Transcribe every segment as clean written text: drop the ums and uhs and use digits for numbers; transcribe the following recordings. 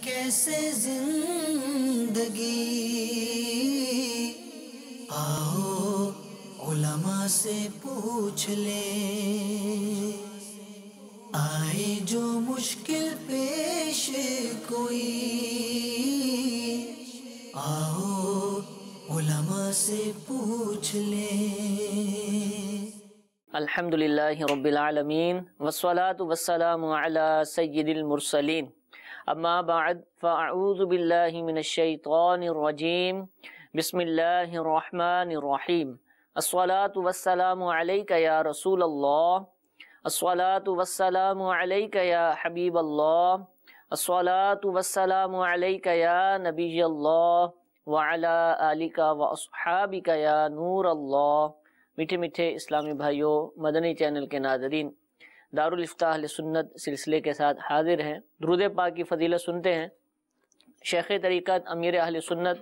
کیسے زندگی، آؤ علماء سے پوچھ لیں، آئے جو مشکل پیش کوئی، آؤ علماء سے پوچھ لیں۔ الحمدللہ رب العالمین والصلاة والسلام علی سید المرسلین، اما بعد فاعوذ باللہ من الشیطان الرجیم، بسم اللہ الرحمن الرحیم۔ الصلاة والسلام علیک یا رسول اللہ، الصلاة والسلام علیک یا حبیب اللہ، الصلاة والسلام علیک یا نبی اللہ، وعلی آلک واصحابک یا نور اللہ۔ میٹھے میٹھے اسلامی بھائیوں، مدنی چینل کے ناظرین، دارالفتاح اہل سنت سلسلے کے ساتھ حاضر ہیں۔ درود پاک کی فضیلت سنتے ہیں۔ شیخ طریقت امیر اہل سنت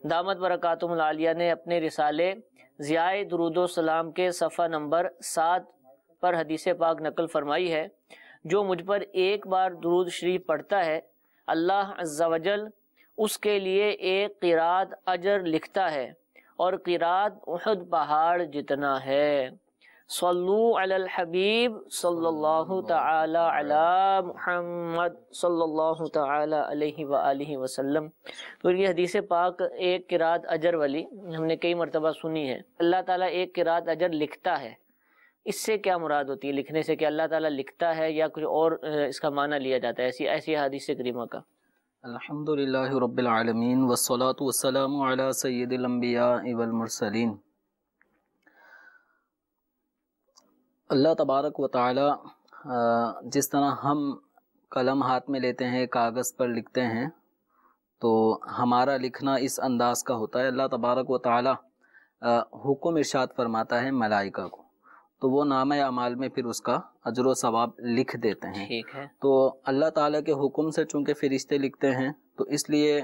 دامت برکاتہم العالیہ نے اپنے رسالے ضیاء درود و سلام کے صفحہ نمبر 7 پر حدیث پاک نقل فرمائی ہے، جو مجھ پر ایک بار درود شریف پڑھتا ہے، اللہ عز و جل اس کے لیے ایک قرات اجر لکھتا ہے، اور قرات احد پہاڑ جتنا ہے۔ صلو علی الحبیب صلی اللہ تعالی علی محمد صلی اللہ تعالی علیہ وآلہ وسلم۔ تو یہ حدیث پاک ایک قرات اجر والی ہم نے کئی مرتبہ سنی ہے۔ اللہ تعالیٰ ایک قرات اجر لکھتا ہے، اس سے کیا مراد ہوتی ہے لکھنے سے؟ کہ اللہ تعالیٰ لکھتا ہے یا کچھ اور اس کا معنی لیا جاتا ہے ایسی حدیث کریمہ کا؟ الحمدللہ رب العالمین والصلاة والسلام علی سید الانبیاء والمرسلین۔ اللہ تبارک و تعالی جس طرح ہم قلم ہاتھ میں لیتے ہیں، کاغذ پر لکھتے ہیں، تو ہمارا لکھنا اس انداز کا ہوتا ہے۔ اللہ تبارک و تعالی حکم ارشاد فرماتا ہے ملائکہ کو، تو وہ نامہ اعمال میں پھر اس کا اجر و ثواب لکھ دیتے ہیں۔ ٹھیک ہے۔ تو اللہ تعالیٰ کے حکم سے چونکہ فرشتے لکھتے ہیں، تو اس لیے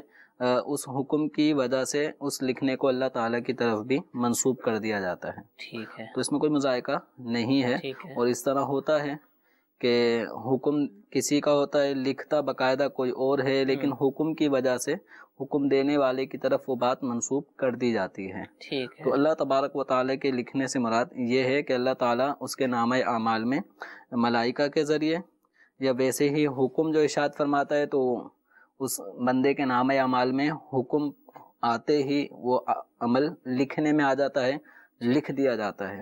اس حکم کی وجہ سے اس لکھنے کو اللہ تعالیٰ کی طرف بھی منسوب کر دیا جاتا ہے۔ ٹھیک ہے۔ تو اس میں کوئی مذائقہ نہیں ہے۔ اور اس طرح ہوتا ہے کہ حکم کسی کا ہوتا ہے، لکھتا باقاعدہ کوئی اور ہے، لیکن حکم کی وجہ سے حکم دینے والے کی طرف وہ بات منسوب کر دی جاتی ہے۔ ٹھیک ہے۔ تو اللہ تبارک و تعالیٰ کے لکھنے سے مراد یہ ہے کہ اللہ تعالیٰ اس کے نامہ اعمال میں ملائکہ کے ذریعے یا ویسے ہی حکم جو ارشاد فرماتا ہے، تو اس بندے کے نامہ اعمال میں حکم آتے ہی وہ عمل لکھنے میں آ جاتا ہے، لکھ دیا جاتا ہے۔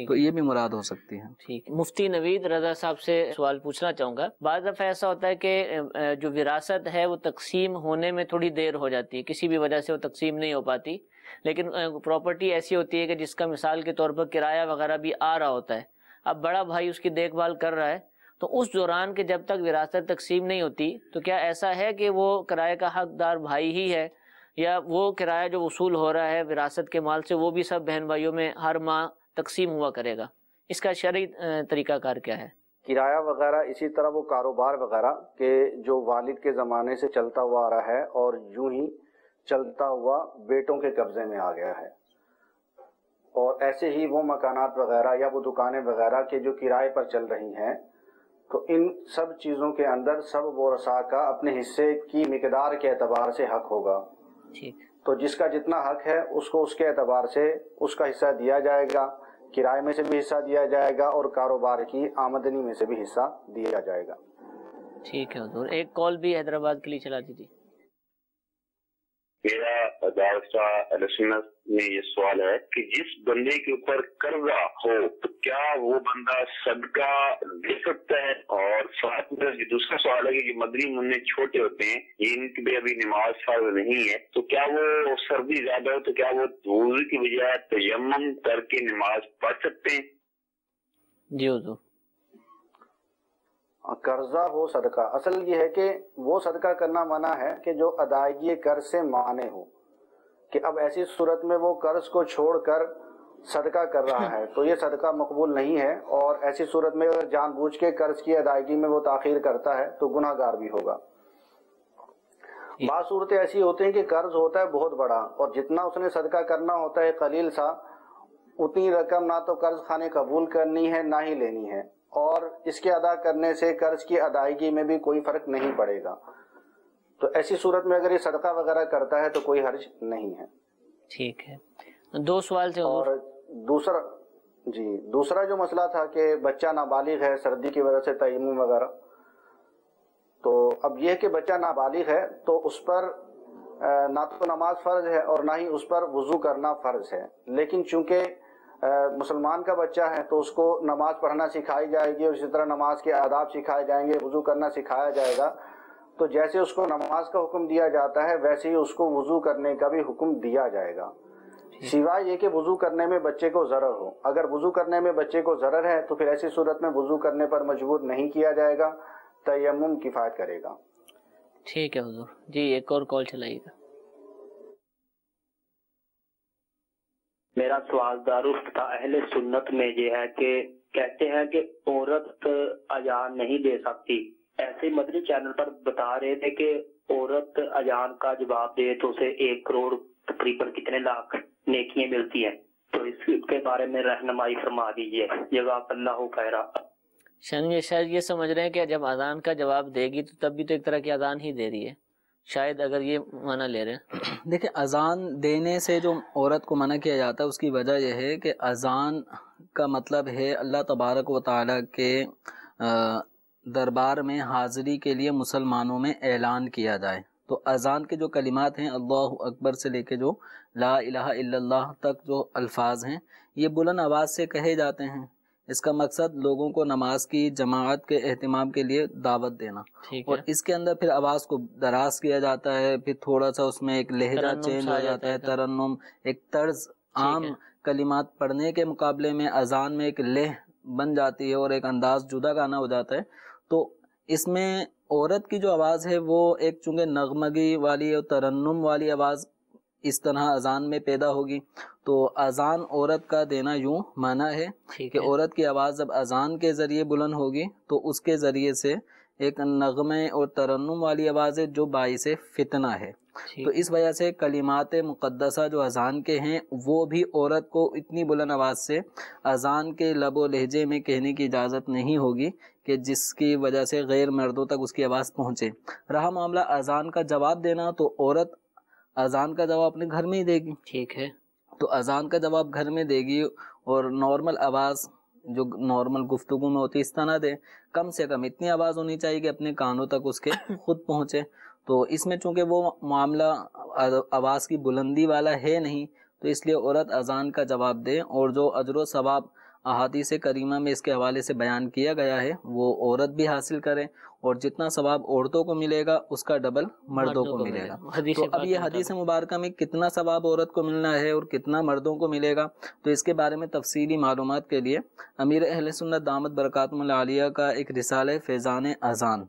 تو یہ بھی مراد ہو سکتی ہے۔ ٹھیک۔ مفتی نوید رضا صاحب سے سوال پوچھنا چاہوں گا۔ بعض دفعہ ایسا ہوتا ہے کہ جو وراثت ہے وہ تقسیم ہونے میں تھوڑی دیر ہو جاتی ہے، کسی بھی وجہ سے وہ تقسیم نہیں ہو پاتی، لیکن پراپرٹی ایسی ہوتی ہے کہ جس کا مثال کے طور پر کرایہ وغیرہ بھی آ رہا ہوتا ہے، اب بڑا بھائی اس کی دیکھ بھال کر رہا ہے، تو اس دوران کے جب تک وراثت تقسیم نہیں ہوتی، تو کیا ایسا ہے کہ وہ کرایہ کا حقدار بھائی ہی ہے، یا وہ کرایہ جو وصول ہو رہا ہے وراثت کے مال سے وہ بھی سب بہن بھائیوں میں ہر ماہ تقسیم ہوا کرے گا؟ اس کا شرعی طریقہ کار کیا ہے؟ کرایہ وغیرہ اسی طرح وہ کاروبار وغیرہ کہ جو والد کے زمانے سے چلتا ہوا آ رہا ہے اور یوں ہی چلتا ہوا بیٹوں کے قبضے میں آ گیا ہے، اور ایسے ہی وہ مکانات وغیرہ یا وہ دکانیں وغیرہ کہ جو کرائے پر چل رہی ہیں، تو ان سب چیزوں کے اندر سب ورثاء کا اپنے حصے کی مقدار کے اعتبار سے حق ہوگا۔ تو جس کا جتنا حق ہے اس کو اس کے اعتبار سے اس کا حصہ دیا جائے گا، کرائے میں سے بھی حصہ دیا جائے گا اور کاروبار کی آمدنی میں سے بھی حصہ دیا جائے گا۔ ٹھیک ہے حضور۔ ایک کال بھی حیدرآباد کے لیے چلا دیجیے۔ میرا سنت میں یہ سوال ہے کہ جس بندے کے اوپر قرضہ ہو تو کیا وہ بندہ صدقہ دے سکتا ہے؟ اور ساتھ میں دوسرا سوال ہے کہ مدنی منع چھوٹے ہوتے ہیں، یہ ان کی بھی ابھی نماز فرض نہیں ہے، تو کیا وہ سردی زیادہ ہو تو کیا وہ وضو کی بجائے تیمم کر کے نماز پڑھ سکتے ہیں؟ جی حضور۔ قرضہ ہو صدقہ، اصل یہ ہے کہ وہ صدقہ کرنا منع ہے کہ جو ادائیگی قرض سے مانع ہو، کہ اب ایسی صورت میں وہ قرض کو چھوڑ کر صدقہ کر رہا ہے تو یہ صدقہ مقبول نہیں ہے، اور ایسی صورت میں اگر جان بوجھ کے قرض کی ادائیگی میں وہ تاخیر کرتا ہے تو گناہ گار بھی ہوگا۔ بعض صورتیں ایسی ہوتی ہیں کہ قرض ہوتا ہے بہت بڑا اور جتنا اس نے صدقہ کرنا ہوتا ہے قلیل سا، اتنی رقم نہ تو قرض خانے قبول کرنی ہے نہ ہی لینی ہے، اور اس کے ادا کرنے سے قرض کی ادائیگی میں بھی کوئی فرق نہیں پڑے گا۔ تو ایسی صورت میں اگر یہ صدقہ وغیرہ کرتا ہے تو کوئی حرج نہیں ہے. ٹھیک ہے. 2 سوال تھے. اور دوسرا جو مسئلہ تھا کہ بچہ نابالغ ہے سردی کی وجہ سے تیمم وغیرہ، تو اب یہ کہ بچہ نابالغ ہے تو اس پر نہ تو نماز فرض ہے اور نہ ہی اس پر وضو کرنا فرض ہے، لیکن چونکہ مسلمان کا بچہ ہے تو اس کو نماز پڑھنا سکھائی جائے گی اور اسی طرح نماز کے آداب سکھائے جائیں گے، وضو کرنا سکھایا جائے گا. تو جیسے اس کو نماز کا حکم دیا جاتا ہے ویسے ہی اس کو وضو کرنے کا بھی حکم دیا جائے گا، سوائے یہ کہ وضو کرنے میں بچے کو ضرر ہو. اگر وضو کرنے میں بچے کو ضرر ہے تو پھر ایسی صورت میں وضو کرنے پر مجبور نہیں کیا جائے گا، تیمم کفایت کرے گا. ٹھیک ہے حضور. جی ایک اور کال چلائیے گا. میرا سوال دارالفتہ اہل سنت میں یہ ہے کہ کہتے ہیں کہ عورت اذان نہیں دے سکتی. ایسے مدنی چینل پر بتا رہے تھے کہ عورت اذان کا جواب دے تو اسے 1 کروڑ تقریباً کتنے لاکھ نیکیاں ملتی ہیں، تو اس کے بارے میں رہنمائی فرما دیجیے. جزاک اللہ خیرا. شاید یہ سمجھ رہے ہیں کہ جب اذان کا جواب دے گی تو تب بھی تو ایک طرح کی اذان ہی دے رہی ہے، شاید اگر یہ منع لے رہے ہیں. دیکھیں اذان دینے سے جو عورت کو منع کیا جاتا ہے اس کی وجہ یہ ہے کہ اذان کا مطلب ہے اللہ تبارک و تعالیٰ کے دربار میں حاضری کے لیے مسلمانوں میں اعلان کیا جائے. تو اذان کے جو کلمات ہیں اللہ اکبر سے لے کے جو لا الہ الا اللہ تک جو الفاظ ہیں یہ بلند آواز سے کہے جاتے ہیں. اس کا مقصد لوگوں کو نماز کی جماعت کے اہتمام کے لیے دعوت دینا، اور اس کے اندر پھر آواز کو دراز کیا جاتا ہے، پھر تھوڑا سا اس میں ایک لہجہ چینج ہو جاتا ہے، ترنم ایک طرز عام کلمات پڑھنے کے مقابلے میں اذان میں ایک لہ بن جاتی ہے اور ایک انداز جدا گانا ہو جاتا ہے. تو اس میں عورت کی جو آواز ہے وہ ایک چونکہ نغمگی والی اور ترنم والی آواز اس طرح اذان میں پیدا ہوگی، تو اذان عورت کا دینا یوں مانا ہے کہ عورت کی آواز جب اذان کے ذریعے بلند ہوگی تو اس کے ذریعے سے ایک نغمے اور ترنم والی آواز ہے جو باعث فتنہ ہے. تو اس وجہ سے کلمات مقدسہ جو اذان کے ہیں وہ بھی عورت کو اتنی بلند آواز سے اذان کے لب و لہجے میں کہنے کی اجازت نہیں ہوگی کہ جس کی وجہ سے غیر مردوں تک اس کی آواز پہنچے. رہا معاملہ اذان کا جواب دینا، تو عورت اذان کا جواب اپنے گھر میں ہی دے گی. ٹھیک ہے. تو اذان کا جواب گھر میں دے گی اور نارمل آواز جو نارمل گفتگو میں ہوتی ہے اس طرح نہ دے، کم سے کم اتنی آواز ہونی چاہیے کہ اپنے کانوں تک اس کے خود پہنچے. تو اس میں چونکہ وہ معاملہ آواز کی بلندی والا ہے نہیں تو اس لیے عورت اذان کا جواب دے، اور جو اجر و ثواب احادیث کریمہ میں اس کے حوالے سے بیان کیا گیا ہے وہ عورت بھی حاصل کرے، اور جتنا ثواب عورتوں کو ملے گا اس کا ڈبل مردوں کو ملے گا. تو اب یہ حدیث مبارکہ میں کتنا ثواب عورت کو ملنا ہے اور کتنا مردوں کو ملے گا، تو اس کے بارے میں تفصیلی معلومات کے لیے امیر اہل سنت دامت برکاتہم العالیہ کا ایک رسالہ فیضان اذان،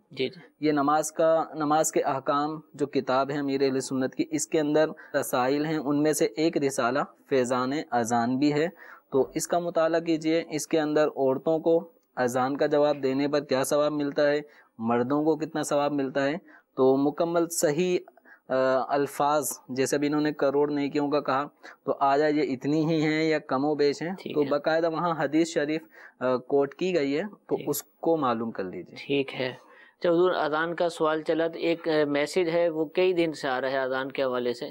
یہ نماز کے احکام جو کتاب ہے امیر اہل سنت کی، اس کے اندر رسائل ہیں، ان میں سے ایک رسالہ فیضان اذان بھی ہے. تو اس کا مطالعہ کیجئے. اس کے اندر عورتوں کو اذان کا جواب دینے پر کیا ثواب ملتا ہے، مردوں کو کتنا ثواب ملتا ہے، تو مکمل صحیح الفاظ جیسے ابھی انہوں نے کروڑ نیکیوں کا کہا تو آیا یہ اتنی ہی ہیں یا کم و بیش ہیں، تو باقاعدہ وہاں حدیث شریف کوٹ کی گئی ہے تو اس کو معلوم کر لیجیے. ٹھیک ہے. جب حضور اذان کا سوال چلا تو ایک میسیج ہے وہ کئی دن سے آ رہا ہے اذان کے حوالے سے،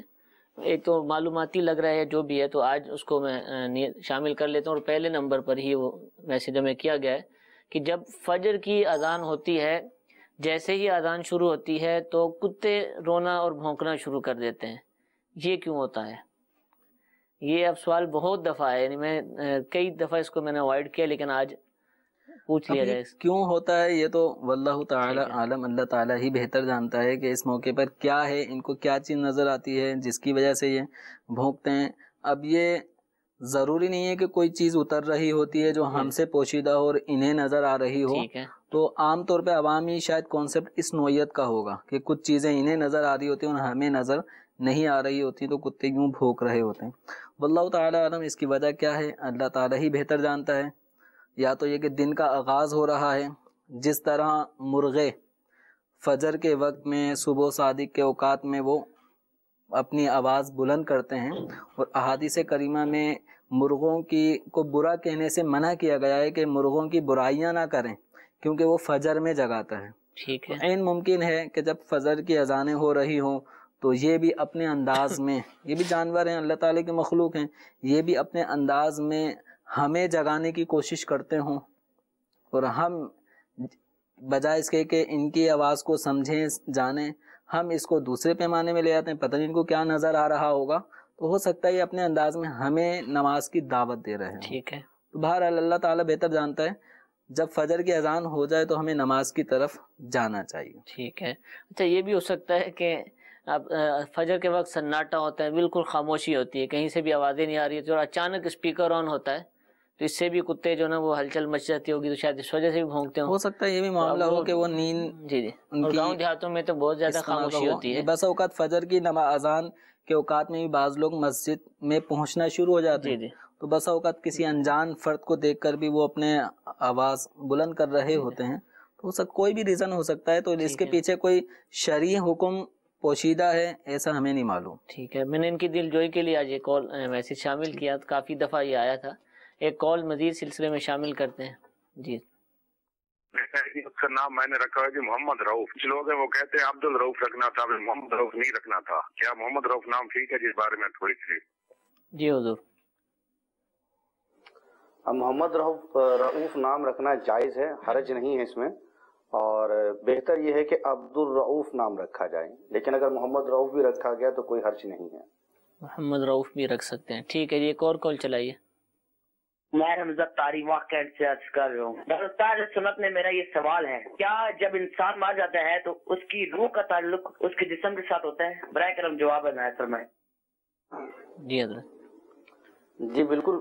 ایک تو معلوماتی لگ رہا ہے جو بھی ہے، تو آج اس کو میں شامل کر لیتا ہوں. اور پہلے نمبر پر ہی وہ میسیج ہمیں کیا گیا ہے کہ جب فجر کی اذان ہوتی ہے، جیسے ہی اذان شروع ہوتی ہے تو کتے رونا اور بھونکنا شروع کر دیتے ہیں. یہ کیوں ہوتا ہے؟ یہ اب سوال بہت دفعہ ہے، یعنی میں کئی دفعہ اس کو میں نے اوائڈ کیا لیکن آج پوچھ لیا جائے. کیوں ہوتا ہے یہ تو واللہ تعالی عالم، اللہ تعالی ہی بہتر جانتا ہے کہ اس موقع پر کیا ہے، ان کو کیا چیز نظر آتی ہے جس کی وجہ سے یہ بھونکتے ہیں. اب یہ ضروری نہیں ہے کہ کوئی چیز اتر رہی ہوتی ہے جو ہم سے پوشیدہ ہو اور انہیں نظر آ رہی ہو. تو عام طور پہ عوامی شاید کانسیپٹ اس نوعیت کا ہوگا کہ کچھ چیزیں انہیں نظر آ رہی ہوتی ہیں اور ہمیں نظر نہیں آ رہی ہوتی تو کتے یوں بھونک رہے ہوتے ہیں. واللہ تعالی عالم اس کی وجہ کیا ہے اللہ تعالی ہی بہتر جانتا ہے. یا تو یہ کہ دن کا آغاز ہو رہا ہے، جس طرح مرغے فجر کے وقت میں صبح صادق کے اوقات میں وہ اپنی آواز بلند کرتے ہیں، اور احادیث کریمہ میں مرغوں کو برا کہنے سے منع کیا گیا ہے کہ مرغوں کی برائیاں نہ کریں کیونکہ وہ فجر میں جگاتا ہے. ٹھیک ہے. عین ممکن ہے کہ جب فجر کی اذانیں ہو رہی ہوں تو یہ بھی اپنے انداز میں، یہ بھی جانور ہیں، اللہ تعالیٰ کے مخلوق ہیں، یہ بھی اپنے انداز میں ہمیں جگانے کی کوشش کرتے ہوں، اور ہم بجائے اس کے کہ ان کی آواز کو سمجھیں جانیں، ہم اس کو دوسرے پیمانے میں لے آتے ہیں، پتہ نہیں ان کو کیا نظر آ رہا ہوگا، تو ہو سکتا ہے یہ اپنے انداز میں ہمیں نماز کی دعوت دے رہے ہیں. ٹھیک ہے. تو بہرحال اللہ تعالیٰ بہتر جانتا ہے، جب فجر کی اذان ہو جائے تو ہمیں نماز کی طرف جانا چاہیے. ٹھیک ہے. اچھا یہ بھی ہو سکتا ہے کہ اب فجر کے وقت سناٹا ہوتا ہے، بالکل خاموشی ہوتی ہے، کہیں سے بھی آوازیں نہیں آ رہی ہے، اور اچانک اسپیکر آن ہوتا ہے تو اس سے بھی کتے جو نا وہ ہلچل مچ جاتی ہوگی، تو شاید اس وجہ سے بھی بھونکتے ہوں. ہو سکتا ہے یہ بھی معاملہ ہو کہ وہ نیند، جی اور گاؤں دیہاتوں میں تو بہت زیادہ خاموشی ہوتی ہے. بس اوقات فجر کی اذان کے اوقات میں بھی بعض لوگ مسجد میں پہنچنا شروع ہو جاتے ہیں، تو بس اوقات کسی انجان فرد کو دیکھ کر بھی وہ اپنے آواز بلند کر رہے ہوتے ہیں، تو کوئی بھی ریزن ہو سکتا ہے، تو اس کے پیچھے کوئی شرعی حکم پوشیدہ ہے ایسا ہمیں نہیں معلوم. ٹھیک ہے. میں نے ان کی دل جوئی کے لیے آج یہ کال میسج شامل کیا، کافی دفعہ یہ آیا تھا. ایک کال مزید سلسلے میں شامل کرتے ہیں. جی اس کا نام میں نے رکھا ہے جی محمد رؤف. کچھ لوگ ہیں وہ کہتے ہیں عبد الرؤف رکھنا تھا، محمد رؤف نہیں رکھنا تھا. کیا محمد رؤف نام ٹھیک ہے؟ جس بارے میں تھوڑی سی. جی حضور. محمد رؤف نام رکھنا جائز ہے، حرج نہیں ہے اس میں، اور بہتر یہ ہے کہ عبد الرؤف نام رکھا جائے، لیکن اگر محمد رؤف بھی رکھا گیا تو کوئی حرج نہیں ہے. محمد رؤف بھی رکھ سکتے ہیں. ٹھیک ہے. یہ ایک اور کال چلائیے. میں حمزہ طاری واقعات سے عرض کر رہا ہوں. ڈاکٹر سنت میں میرا یہ سوال ہے، کیا جب انسان مر جاتا ہے تو اس کی روح کا تعلق اس کے جسم کے ساتھ ہوتا ہے؟ برائے کرم جواب عنایت فرمائیں. جی حضرت. جی بالکل.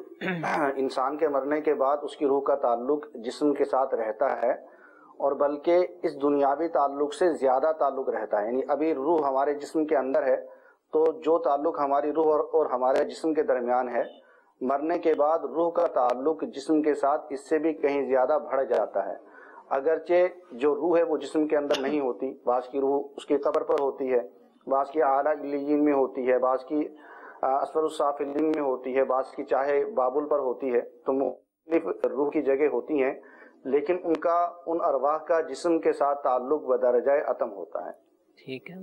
انسان کے مرنے کے بعد اس کی روح کا تعلق جسم کے ساتھ رہتا ہے، اور بلکہ اس دنیاوی تعلق سے زیادہ تعلق رہتا ہے. یعنی ابھی روح ہمارے جسم کے اندر ہے، تو جو تعلق ہماری روح اور ہمارے جسم کے درمیان ہے، مرنے کے بعد روح کا تعلق جسم کے ساتھ اس سے بھی کہیں زیادہ بڑھ جاتا ہے. اگرچہ جو روح ہے وہ جسم کے اندر نہیں ہوتی، بعض کی روح اس کی قبر پر ہوتی ہے، بعض کی اعلیٰ علیین میں ہوتی ہے، بعض کی اسفل السافلین میں ہوتی ہے، بعض کی چاہے بابل پر ہوتی ہے، تو مختلف روح کی جگہ ہوتی ہیں، لیکن ان ارواح کا جسم کے ساتھ تعلق بدرجہ اتم ہوتا ہے. ٹھیک ہے.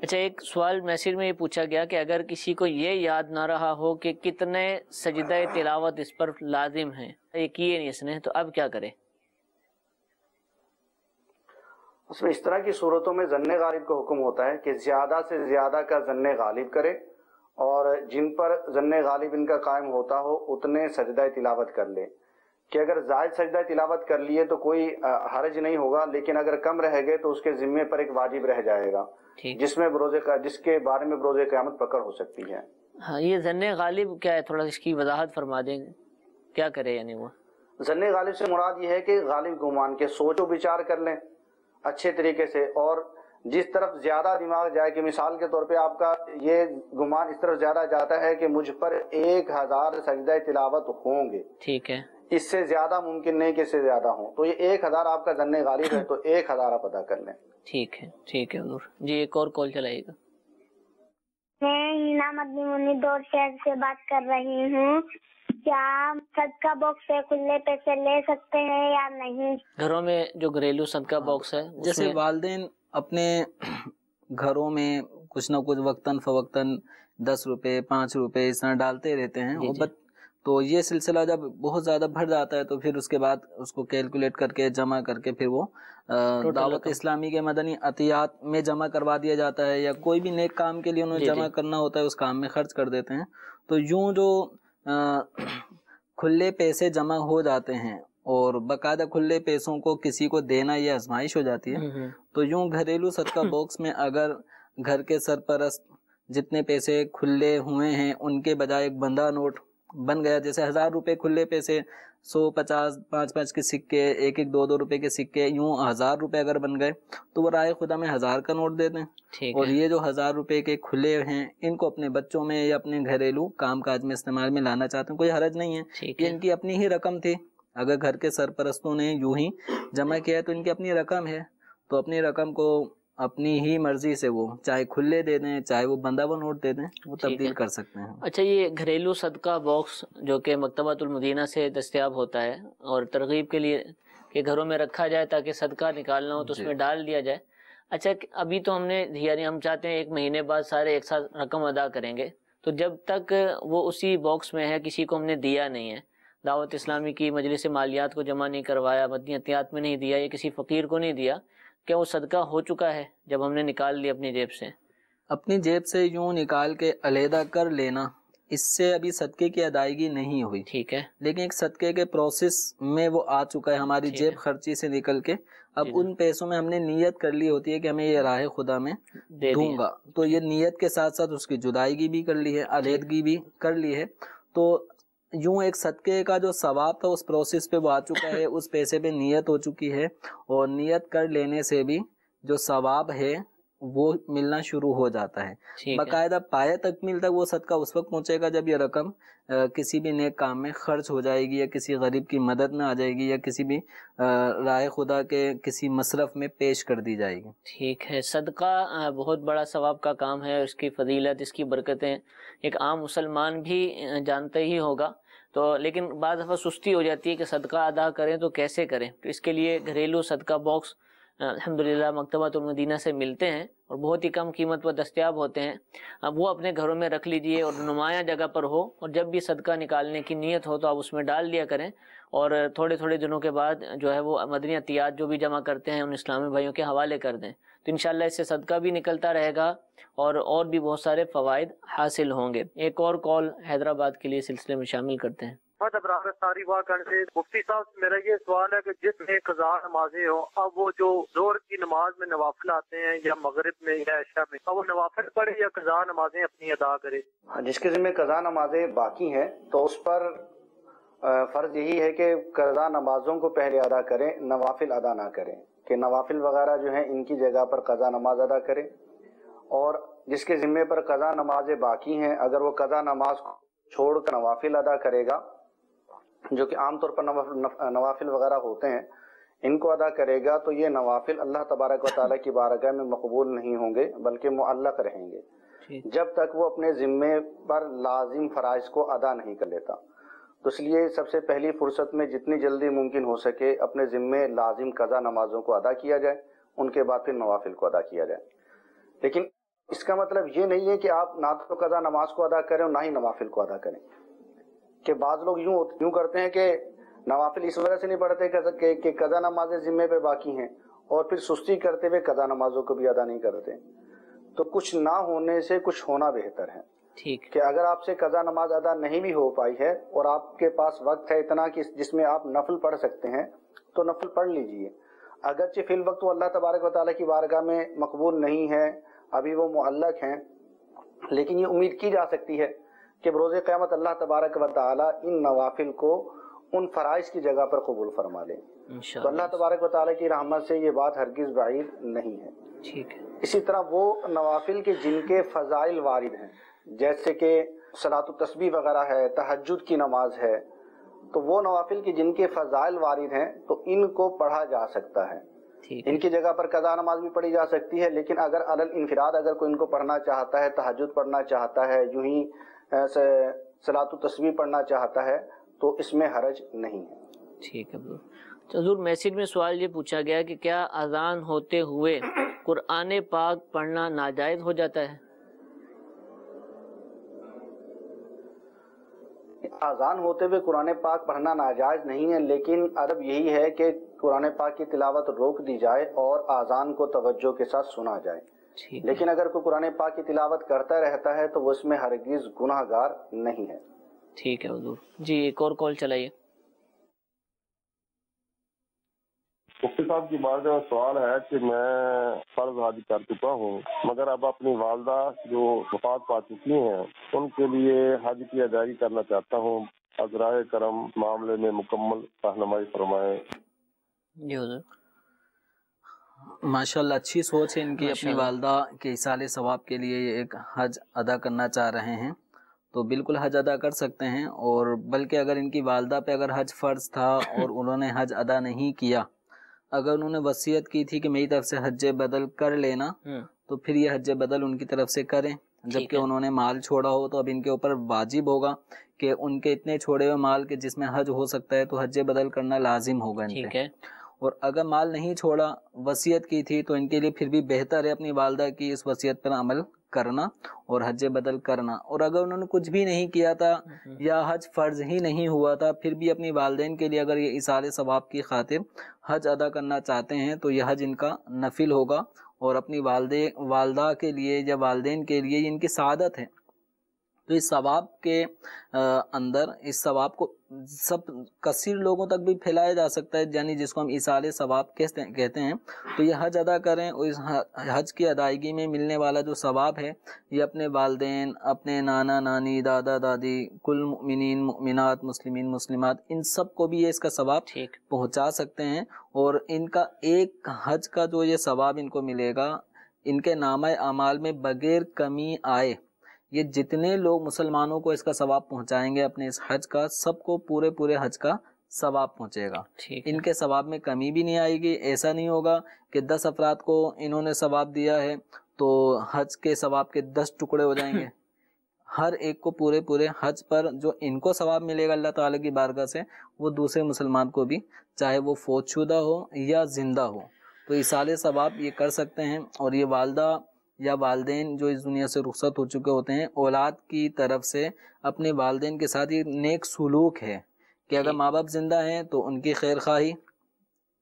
اچھا ایک سوال میسج میں یہ پوچھا گیا کہ اگر کسی کو یہ یاد نہ رہا ہو کہ کتنے سجدہ تلاوت اس پر لازم ہیں، یہ کیے نہیں اس نے، تو اب کیا کرے؟ اس طرح کی صورتوں میں ظن غالب کا حکم ہوتا ہے کہ زیادہ سے زیادہ کا ظن غالب کرے، اور جن پر ظن غالب ان کا قائم ہوتا ہو اتنے سجدہ تلاوت کر لے. کہ اگر زائد سجدہ تلاوت کر لیے تو کوئی حرج نہیں ہوگا، لیکن اگر کم رہ گئے تو اس کے ذمے پر ایک واجب رہ جائے گا جس کے بارے میں بروز قیامت پکڑ ہو سکتی ہے. ہاں یہ ظن غالب کیا ہے؟ تھوڑا اس کی وضاحت فرما دیں، کیا کرے یعنی وہ؟ ظن غالب سے مراد یہ ہے کہ غالب گمان کے سوچ و بچار کر لیں اچھے طریقے سے، اور جس طرف زیادہ دماغ جائے، کہ مثال کے طور پہ آپ کا یہ گمان اس طرف زیادہ جاتا ہے کہ مجھ پر 1000 سجدہ تلاوت ہوں گے، ٹھیک ہے، اس سے زیادہ ممکن نہیں کہ اس سے زیادہ ہوں، تو یہ 1000 آپ کا ظن غالب ہے، تو 1000 آپ ادا کر لیں. ٹھیک ہے. ٹھیک ہے حضور. جی ایک اور کال چلائیے گا. میں ہینا مدنی منی دور شہر سے بات کر رہی ہوں. کیا صدقہ باکس سے کھلے پیسے لے سکتے ہیں یا نہیں؟ گھروں میں جو گھریلو صدقہ باکس ہے، جیسے والدین اپنے گھروں میں کچھ نہ کچھ وقتاً فوقتاً 10 روپے 5 روپے اس طرح ڈالتے رہتے ہیں، تو یہ سلسلہ جب بہت زیادہ بڑھ جاتا ہے تو پھر اس کے بعد اس کو کیلکولیٹ کر کے جمع کر کے پھر وہ دعوت اسلامی کے مدنی عطیات میں جمع کروا دیا جاتا ہے، یا کوئی بھی نیک کام کے لیے انہیں جمع کرنا ہوتا ہے اس کام میں خرچ کر دیتے ہیں. تو یوں جو کھلے پیسے جمع ہو جاتے ہیں اور باقاعدہ کھلے پیسوں کو کسی کو دینا یہ آزمائش ہو جاتی ہے، تو یوں گھریلو صدقہ باکس میں اگر گھر کے سرپرست جتنے پیسے کھلے ہوئے ہیں ان کے بجائے ایک بندہ نوٹ بن گیا، جیسے 1000 روپے کھلے پیسے، 100 50 5 کے سکے، 1 2 روپے کے سکے، یوں 1000 روپے اگر بن گئے تو وہ رائے خدا میں 1000 کا نوٹ دے دیں. اور یہ جو 1000 روپے کے کھلے ہیں ان کو اپنے بچوں میں یا اپنے گھریلو کام کاج میں استعمال میں لانا چاہتے ہیں، کوئی حرج نہیں ہے. یہ ان کی اپنی ہی رقم تھی، اگر گھر کے سرپرستوں نے یوں ہی جمع کیا ہے تو ان کی اپنی رقم ہے، تو اپنی رقم کو اپنی ہی مرضی سے وہ چاہے کھلے دے دیں چاہے وہ بندہ وہ نوٹ دے دیں، وہ تبدیل کر سکتے ہیں. اچھا یہ گھریلو صدقہ باکس جو کہ مکتبۃ المدینہ سے دستیاب ہوتا ہے اور ترغیب کے لیے کہ گھروں میں رکھا جائے تاکہ صدقہ نکالنا ہو تو اس میں ڈال دیا جائے. اچھا ابھی تو ہم نے یعنی ہم چاہتے ہیں 1 مہینے بعد سارے ایک ساتھ رقم ادا کریں گے, تو جب تک وہ اسی باکس میں ہے, کسی کو ہم نے دیا نہیں ہے, دعوت اسلامی کی مجلس مالیات کو جمع نہیں کروایا, مدنی عطیات میں نہیں دیا, یا کسی فقیر کو نہیں دیا, کیا وہ صدقہ ہو چکا ہے جب ہم نے نکال لیا اپنی جیب سے؟ اپنی جیب سے یوں نکال کے علیحدہ کر لینا, اس سے ابھی صدقے کی ادائیگی نہیں ہوئی. ٹھیک ہے, لیکن ایک صدقے کے پروسیس میں وہ آ چکا ہے ہماری جیب خرچی سے نکل کے. اب ان پیسوں میں ہم نے نیت کر لی ہوتی ہے کہ ہمیں یہ راہ خدا میں دوں گا, تو یہ نیت کے ساتھ ساتھ اس کی جدائیگی بھی کر لی ہے, علیحدگی بھی کر لی ہے, تو یوں ایک صدقے کا جو ثواب تھا اس پروسیس پہ وہ آ چکا ہے, اس پیسے پہ نیت ہو چکی ہے, اور نیت کر لینے سے بھی جو ثواب ہے وہ ملنا شروع ہو جاتا ہے. باقاعدہ پایہ تکمیل تک وہ صدقہ اس وقت پہنچے گا جب یہ رقم کسی بھی نیک کام میں خرچ ہو جائے گی, یا کسی غریب کی مدد میں آ جائے گی, یا کسی بھی راہ خدا کے کسی مصرف میں پیش کر دی جائے گی. ٹھیک ہے, صدقہ بہت بڑا ثواب کا کام ہے, اس کی فضیلت, اس کی برکتیں ایک عام مسلمان بھی جانتے ہی ہوگا. تو لیکن بعض دفعہ سستی ہو جاتی ہے کہ صدقہ ادا کریں تو کیسے کریں, تو اس کے لیے گھریلو صدقہ باکس الحمدللہ مکتبۃ المدینہ سے ملتے ہیں اور بہت ہی کم قیمت پر دستیاب ہوتے ہیں. وہ اپنے گھروں میں رکھ لیجئے اور نمایاں جگہ پر ہو, اور جب بھی صدقہ نکالنے کی نیت ہو تو آپ اس میں ڈال دیا کریں, اور تھوڑے تھوڑے دنوں کے بعد جو ہے وہ مدنی عطیات جو بھی جمع کرتے ہیں ان اسلامی بھائیوں کے حوالے کر دیں, تو انشاءاللہ اس سے صدقہ بھی نکلتا رہے گا اور بھی بہت سارے فوائد حاصل ہوں گے. ایک اور کال حیدرآباد کے لیے سلسلے میں شامل کرتے ہیں. ساری واقع سے مفتی صاحب میرا یہ سوال ہے کہ جس میں قضا نمازیں ہوں, اب وہ جو ظہر کی نماز میں نوافل آتے ہیں یا مغرب میں یا عشاء میں, اب وہ نوافل پڑھے یا قضا نمازیں اپنی ادا کرے؟ جس کے ذمہ قضا نمازیں باقی ہیں تو اس پر فرض یہی ہے کہ قضا نمازوں کو پہلے ادا کریں, نوافل ادا نہ کریں, کہ نوافل وغیرہ جو ہیں ان کی جگہ پر قضا نماز ادا کریں. اور جس کے ذمے پر قضا نمازیں باقی ہیں, اگر وہ قضا نماز کو چھوڑ کر نوافل ادا کرے گا, جو کہ عام طور پر نوافل وغیرہ ہوتے ہیں, ان کو ادا کرے گا, تو یہ نوافل اللہ تبارک و تعالیٰ کی بارگاہ میں مقبول نہیں ہوں گے بلکہ معلق رہیں گے جب تک وہ اپنے ذمے پر لازم فرائض کو ادا نہیں کر لیتا. تو اس لیے سب سے پہلی فرصت میں جتنی جلدی ممکن ہو سکے اپنے ذمے لازم قضا نمازوں کو ادا کیا جائے, ان کے بعد پھر نوافل کو ادا کیا جائے. لیکن اس کا مطلب یہ نہیں ہے کہ آپ نہ تو قضا نماز کو ادا کریں اور نہ ہی نوافل کو ادا کریں, کہ بعض لوگ یوں کرتے ہیں کہ نوافل اس وجہ سے نہیں پڑھتے کہ قضا نمازیں ذمے پہ باقی ہیں, اور پھر سستی کرتے ہوئے قضا نمازوں کو بھی ادا نہیں کرتے. تو کچھ نہ ہونے سے کچھ ہونا بہتر ہے. ٹھیک کہ اگر آپ سے قضا نماز ادا نہیں بھی ہو پائی ہے اور آپ کے پاس وقت ہے اتنا کہ جس میں آپ نفل پڑھ سکتے ہیں تو نفل پڑھ لیجئے. اگرچہ فی الوقت وہ اللہ تبارک و تعالیٰ کی بارگاہ میں مقبول نہیں ہے, ابھی وہ معلق ہیں, لیکن یہ امید کی جا سکتی ہے کہ بروز قیامت اللہ تبارک و تعالیٰ ان نوافل کو ان فرائض کی جگہ پر قبول فرما لے. تو اللہ تبارک و تعالیٰ کی رحمت سے یہ بات ہرگز بعید نہیں ہے. ٹھیک ہے. اسی طرح وہ نوافل کے جن کے فضائل وارد ہیں, جیسے کہ صلاۃ التسبیح وغیرہ ہے, تہجد کی نماز ہے, تو وہ نوافل کی جن کے فضائل وارد ہیں تو ان کو پڑھا جا سکتا ہے. ان کی جگہ پر قضا نماز بھی پڑھی جا سکتی ہے, لیکن اگر علی الانفراد اگر کوئی ان کو پڑھنا چاہتا ہے, تہجد پڑھنا چاہتا ہے, یوں ہی صلاۃ التسبیح پڑھنا چاہتا ہے تو اس میں حرج نہیں ہے. ٹھیک ہے حضور. میسج میں سوال یہ پوچھا گیا کہ کیا اذان ہوتے ہوئے قرآن پاک پڑھنا ناجائز ہو جاتا ہے؟ اذان ہوتے ہوئے قرآن پاک پڑھنا ناجائز نہیں ہے, لیکن ادب یہی ہے کہ قرآن پاک کی تلاوت روک دی جائے اور اذان کو توجہ کے ساتھ سنا جائے. لیکن اگر کوئی قرآن پاک کی تلاوت کرتا رہتا ہے تو وہ اس میں ہرگز گناہ گار نہیں ہے. ٹھیک ہے حضور. جی ایک اور کال چلائیے. مفتی صاحب کی بات میں سوال ہے کہ میں فرض حج کر چکا ہوں, مگر اب اپنی والدہ جو وفات پا چکی ہیں ان کے لیے حج کی ادائیگی کرنا چاہتا ہوں. عذرائے کرم معاملے میں مکمل رہنمائی فرمائیں. جی حضور. ماشاءاللہ اچھی سوچ ہے ان کی, اپنی والدہ کے ایصال ثواب کے لیے ایک حج ادا کرنا چاہ رہے ہیں, تو بالکل حج ادا کر سکتے ہیں. اور بلکہ اگر ان کی والدہ پہ اگر حج فرض تھا اور انہوں نے حج ادا نہیں کیا, اگر انہوں نے وصیت کی تھی کہ میری طرف سے حج بدل کر لینا, تو پھر یہ حج بدل ان کی طرف سے کریں. جبکہ انہوں نے مال چھوڑا ہو تو اب ان کے اوپر واجب ہوگا کہ ان کے اتنے چھوڑے ہوئے مال کے جس میں حج ہو سکتا ہے تو حج بدل کرنا لازم ہوگا ان پہ. اور اگر مال نہیں چھوڑا، وصیت کی تھی، تو ان کے لیے پھر بھی بہتر ہے اپنی والدہ کی اس وصیت پر عمل کرنا اور حج بدل کرنا۔ اور اگر انہوں نے کچھ بھی نہیں کیا تھا یا حج فرض ہی نہیں ہوا تھا، پھر بھی اپنی والدین کے لیے اگر یہ ایصال ثواب کی خاطر حج ادا کرنا چاہتے ہیں تو یہ حج ان کا نفل ہوگا، اور اپنی والدہ کے لیے یا والدین کے لیے یہ ان کی سعادت ہے۔ تو اس ثواب کے اندر اس ثواب کو سب کثیر لوگوں تک بھی پھیلایا جا سکتا ہے، یعنی جس کو ہم ایصال ثواب کہتے ہیں۔ تو یہ حج ادا کریں، اور اس حج کی ادائیگی میں ملنے والا جو ثواب ہے یہ اپنے والدین، اپنے نانا نانی، دادا دادی، کل مؤمنین مؤمنات، مسلمین مسلمات، ان سب کو بھی یہ اس کا ثواب پہنچا سکتے ہیں۔ اور ان کا ایک حج کا جو یہ ثواب ان کو ملے گا، ان کے نامہ اعمال میں بغیر کمی آئے، یہ جتنے لوگ مسلمانوں کو اس کا ثواب پہنچائیں گے اپنے اس حج کا، سب کو پورے حج کا ثواب پہنچے گا۔ ان کے ثواب میں کمی بھی نہیں آئے گی۔ ایسا نہیں ہوگا کہ 10 افراد کو انہوں نے ثواب دیا ہے تو حج کے ثواب کے 10 ٹکڑے ہو جائیں گے۔ ہر ایک کو پورے حج پر جو ان کو ثواب ملے گا اللہ تعالیٰ کی بارگاہ سے، وہ دوسرے مسلمان کو بھی، چاہے وہ فوت شدہ ہو یا زندہ ہو، تو ایصال ثواب یہ کر سکتے ہیں۔ اور یہ والدہ یا والدین جو اس دنیا سے رخصت ہو چکے ہوتے ہیں، اولاد کی طرف سے اپنے والدین کے ساتھ یہ نیک سلوک ہے کہ اگر ماں باپ زندہ ہیں تو ان کی خیر خواہی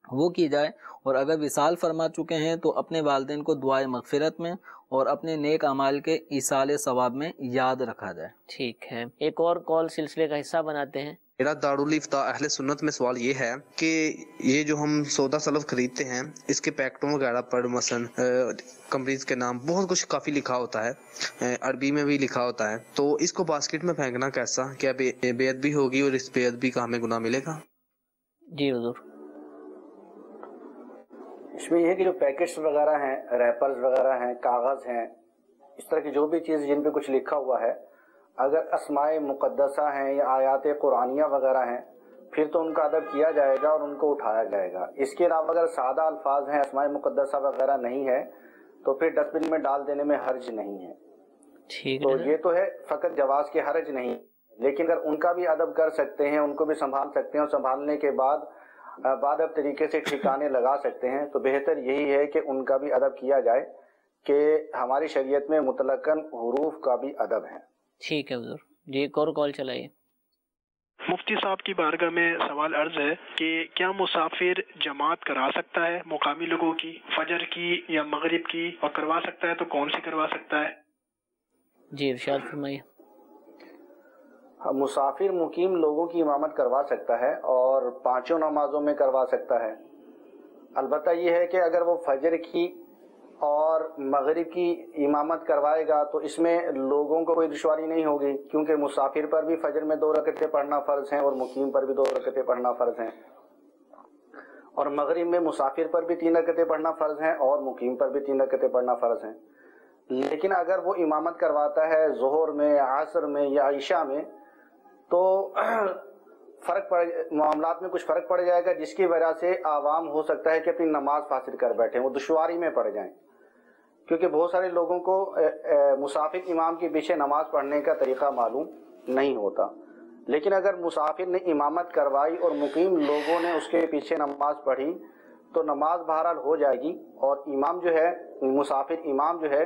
وہ کی جائے، اور اگر وصال فرما چکے ہیں تو اپنے والدین کو دعائے مغفرت میں اور اپنے نیک اعمال کے ایصال ثواب میں یاد رکھا جائے۔ ٹھیک ہے، ایک اور کال سلسلے کا حصہ بناتے ہیں۔ میرا دارالفتاء اہل سنت میں سوال یہ ہے کہ یہ جو ہم سودا سلف خریدتے ہیں، اس کے پیکٹوں وغیرہ پر مثلا کمپنیز کے نام بہت کچھ کافی لکھا ہوتا ہے، عربی میں بھی لکھا ہوتا ہے، تو اس کو باسکٹ میں پھینکنا کیسا؟ کیا بے ادبی ہوگی اور اس بے ادبی کا ہمیں گناہ ملے گا؟ جی حضور۔ اس میں یہ ہے کہ جو پیکٹس وغیرہ ہیں، ریپرز وغیرہ ہیں، کاغذ ہیں، اس طرح کی جو بھی چیز جن پہ کچھ لکھا ہوا ہے، اگر اسماء مقدسہ ہیں یا آیات قرآنیہ وغیرہ ہیں، پھر تو ان کا ادب کیا جائے گا اور ان کو اٹھایا جائے گا۔ اس کے علاوہ اگر سادہ الفاظ ہیں، اسماء مقدسہ وغیرہ نہیں ہے، تو پھر ڈسٹ بن میں ڈال دینے میں حرج نہیں ہے۔ تو یہ تو ہے فقط جواز کے حرج نہیں، لیکن اگر ان کا بھی ادب کر سکتے ہیں، ان کو بھی سنبھال سکتے ہیں، اور سنبھالنے کے بعد اب طریقے سے ٹھکانے لگا سکتے ہیں، تو بہتر یہی ہے کہ ان کا بھی ادب کیا جائے، کہ ہماری شریعت میں مطلقاً حروف کا بھی ادب ہے۔ ٹھیک ہے حضور جی، ایک اور کال چلائیے۔ مفتی صاحب کی بارگاہ میں سوال عرض ہے کہ کیا مسافر جماعت کرا سکتا ہے مقامی لوگوں کی، فجر کی یا مغرب کی، اور کروا سکتا ہے تو کون سی کروا سکتا ہے؟ جی ارشاد فرمائیے۔ مسافر مقیم لوگوں کی امامت کروا سکتا ہے اور 5 نمازوں میں کروا سکتا ہے۔ البتہ یہ ہے کہ اگر وہ فجر کی اور مغرب کی امامت کروائے گا تو اس میں لوگوں کو کوئی دشواری نہیں ہوگی، کیونکہ مسافر پر بھی فجر میں 2 رکعتیں پڑھنا فرض ہیں اور مقیم پر بھی 2 رکعتیں پڑھنا فرض ہیں، اور مغرب میں مسافر پر بھی 3 رکعتیں پڑھنا فرض ہیں اور مقیم پر بھی 3 رکعتیں پڑھنا فرض ہیں۔ لیکن اگر وہ امامت کرواتا ہے ظہر میں، عصر میں یا عشاء میں، تو معاملات میں کچھ فرق پڑ جائے گا، جس کی وجہ سے عوام ہو سکتا ہے کہ اپنی نماز فاسد کر بیٹھیں، وہ دشواری میں پڑ جائیں، کیونکہ بہت سارے لوگوں کو مسافر امام کے پیچھے نماز پڑھنے کا طریقہ معلوم نہیں ہوتا۔ لیکن اگر مسافر نے امامت کروائی اور مقیم لوگوں نے اس کے پیچھے نماز پڑھی تو نماز بہرحال ہو جائے گی، اور امام جو ہے، مسافر امام جو ہے،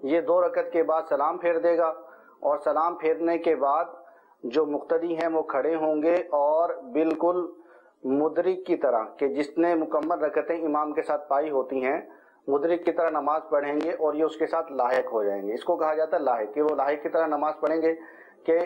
یہ 2 رکعت کے بعد سلام پھیر دے گا، اور سلام پھیرنے کے بعد جو مقتدی ہیں وہ کھڑے ہوں گے اور بالکل مدرک کی طرح، کہ جس نے مکمل رکعتیں امام کے ساتھ پائی ہوتی ہیں، مدرک کی طرح نماز پڑھیں گے اور یہ اس کے ساتھ لاحق ہو جائیں گے۔ اس کو کہا جاتا ہے لاحق، کہ وہ لاحق کی طرح نماز پڑھیں گے کہ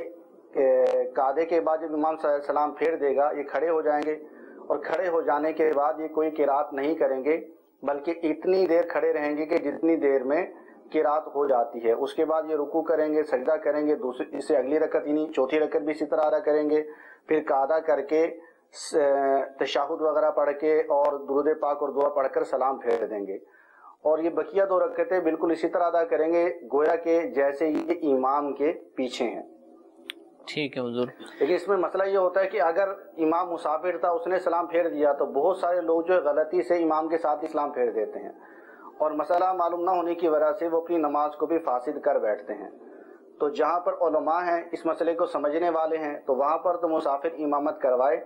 قعدے کے بعد جب امام سلام پھیر دے گا یہ کھڑے ہو جائیں گے، اور کھڑے ہو جانے کے بعد یہ کوئی قرات نہیں کریں گے، بلکہ اتنی دیر کھڑے رہیں گے کہ جتنی دیر میں قرات ہو جاتی ہے۔ اس کے بعد یہ رکوع کریں گے، سجدہ کریں گے، اس سے اگلی رکعت یعنی چوتھی رکعت بھی اسی طرح ادا کریں گے، پھر قعدہ کر کے تشہد وغیرہ پڑھ کے اور درود پاک اور دعا پڑھ کر سلام پھیر دیں گے، اور یہ بقیہ 2 رکعتیں بالکل اسی طرح ادا کریں گے گویا کہ جیسے یہ امام کے پیچھے ہیں۔ ٹھیک ہے حضور۔ لیکن اس میں مسئلہ یہ ہوتا ہے کہ اگر امام مسافر تھا، اس نے سلام پھیر دیا، تو بہت سارے لوگ جو غلطی سے امام کے ساتھ اسلام پھیر دیتے ہیں، اور مسئلہ معلوم نہ ہونے کی وجہ سے وہ اپنی نماز کو بھی فاسد کر بیٹھتے ہیں۔ تو جہاں پر علماء ہیں، اس مسئلے کو سمجھنے والے ہیں، تو وہاں پر تو مسافر امامت کروائے،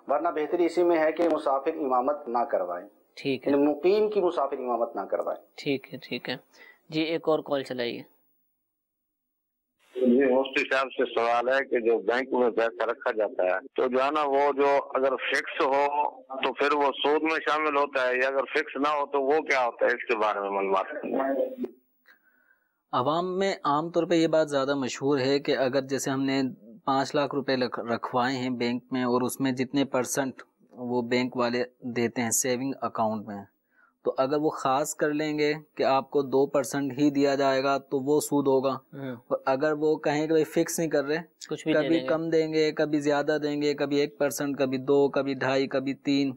ورنہ بہتری اسی میں ہے کہ مسافر امامت نہ کروائے، ٹھیک ہے، یعنی مقیم کی مسافر امامت نہ کروائے۔ ٹھیک ہے، ٹھیک ہے جی، ایک اور کال چلائیے۔ جی مفتی صاحب سے سوال ہے کہ جو بینک میں پیسہ رکھا جاتا ہے تو جو ہے نا وہ جو اگر فکس ہو تو پھر وہ سود میں شامل ہوتا ہے، یا اگر فکس نہ ہو تو وہ کیا ہوتا ہے، اس کے بارے میں معلومات۔ عوام میں عام طور پہ یہ بات زیادہ مشہور ہے کہ اگر جیسے ہم نے 5 لاکھ روپے رکھوائے ہیں بینک میں، اور اس میں جتنے % وہ بینک والے دیتے ہیں سیونگ اکاؤنٹ میں، تو اگر وہ خاص کر لیں گے کہ آپ کو 2% ہی دیا جائے گا تو وہ سود ہوگا، اور اگر وہ کہیں کہ فکس نہیں کر رہے، کچھ بھی کبھی کم دیں گے، کبھی زیادہ دیں گے، کبھی 1%، کبھی 2، کبھی 2.5، کبھی 3،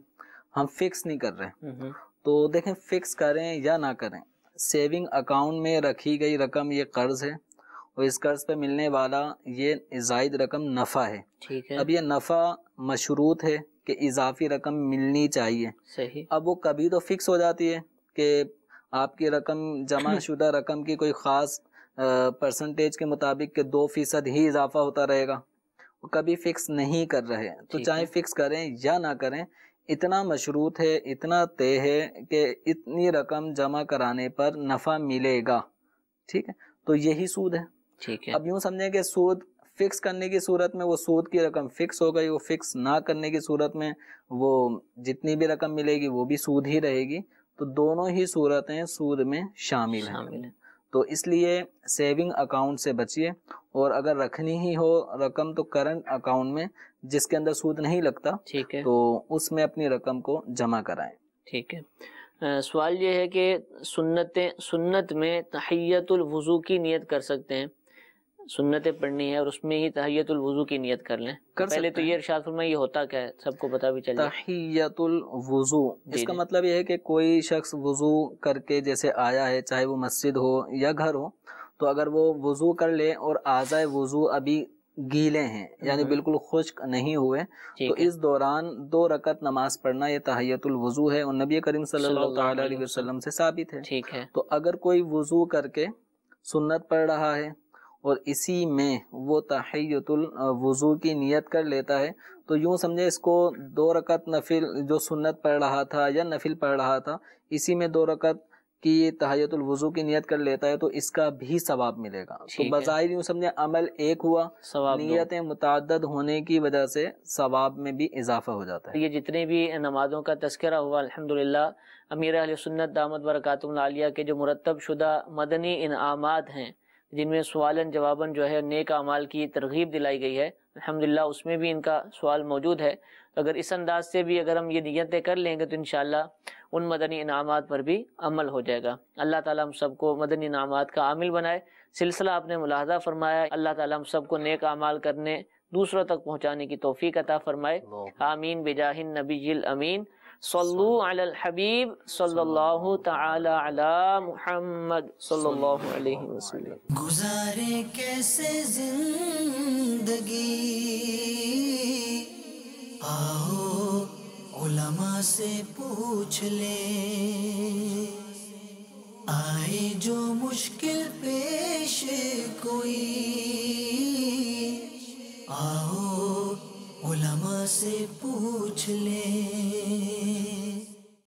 ہم فکس نہیں کر رہے، تو دیکھیں فکس کریں یا نہ کریں، سیونگ اکاؤنٹ میں رکھی گئی رقم یہ قرض ہے، اور اس قرض پہ ملنے والا یہ زائد رقم نفع ہے۔ ٹھیک ہے، اب یہ نفع مشروط ہے کہ اضافی رقم ملنی چاہیے۔ صحیح۔ اب وہ کبھی تو فکس ہو جاتی ہے کہ آپ کی رقم جمع شدہ رقم کی کوئی خاص پرسنٹیج کے مطابق کہ 2% ہی اضافہ ہوتا رہے گا، وہ کبھی فکس نہیں کر رہے، تو چاہے فکس کریں یا نہ کریں، اتنا مشروط ہے، اتنا طے ہے کہ اتنی رقم جمع کرانے پر نفع ملے گا، ٹھیک ہے، تو یہی سود ہے۔ ٹھیک ہے، اب یوں سمجھیں کہ سود فکس کرنے کی صورت میں وہ سود کی رقم فکس ہو گئی، وہ فکس نہ کرنے کی صورت میں وہ جتنی بھی رقم ملے گی وہ بھی سود ہی رہے گی، تو دونوں ہی صورتیں سود میں شامل ہیں۔ تو اس لیے سیونگ اکاؤنٹ سے بچیے، اور اگر رکھنی ہی ہو رقم تو کرنٹ اکاؤنٹ میں جس کے اندر سود نہیں لگتا، ٹھیک ہے، تو اس میں اپنی رقم کو جمع کرائیں۔ ٹھیک ہے۔ سوال یہ ہے کہ سنت میں تحیت الوضو کی نیت کر سکتے ہیں؟ سنتیں پڑھنی ہے اور اس میں ہی تحیت الوضو کی نیت کر لیں، پہلے تو یہ ارشاد فرمائیں یہ ہوتا کیا ہے، سب کو پتہ بھی چل جائے۔ تحیت الوضو اس کا مطلب یہ ہے کہ کوئی شخص وضو کر کے جیسے آیا ہے، چاہے وہ مسجد ہو یا گھر ہو، تو اگر وہ وضو کر لے اور اعضائے وضو ابھی گیلے ہیں، یعنی بالکل خشک نہیں ہوئے، تو اس دوران 2 رکعت نماز پڑھنا یہ تحیت الوضو ہے، اور نبی کریم صلی اللہ تعالی علیہ وسلم سے ثابت ہے۔ ٹھیک ہے، تو اگر کوئی وضو کر کے سنت پڑھ رہا ہے اور اسی میں وہ تحیت الوضو کی نیت کر لیتا ہے، تو یوں سمجھے اس کو 2 رکعت نفل جو سنت پڑھ رہا تھا یا نفل پڑھ رہا تھا، اسی میں 2 رکعت کی تحیت الوضو کی نیت کر لیتا ہے تو اس کا بھی ثواب ملے گا۔ تو بظاہر یوں سمجھے عمل ایک ہوا، نیتیں متعدد ہونے کی وجہ سے ثواب میں بھی اضافہ ہو جاتا ہے۔ یہ جتنے بھی نمازوں کا تذکرہ ہوا الحمدللہ، امیر اہل سنت دامت برکاتہم العالیہ کے جو مرتب شدہ مدنی انعامات ہیں، جن میں سوالن جواباً جو ہے نیک اعمال کی ترغیب دلائی گئی ہے، الحمدللہ اس میں بھی ان کا سوال موجود ہے۔ اگر اس انداز سے بھی اگر ہم یہ نیتیں کر لیں گے تو انشاءاللہ ان مدنی انعامات پر بھی عمل ہو جائے گا۔ اللہ تعالیٰ ہم سب کو مدنی انعامات کا عامل بنائے۔ سلسلہ آپ نے ملاحظہ فرمایا، اللہ تعالیٰ ہم سب کو نیک اعمال کرنے، دوسروں تک پہنچانے کی توفیق عطا فرمائے، آمین بجاہ النبی الامین۔ صلو علی الحبیب صلی اللہ تعالی علی محمد صلی اللہ علیہ وسلم۔ گزارے کیسے زندگی، آؤ علماء سے پوچھ لیں، آئے جو مشکل پیش کوئی، آؤ علماء سے پوچھ لیں۔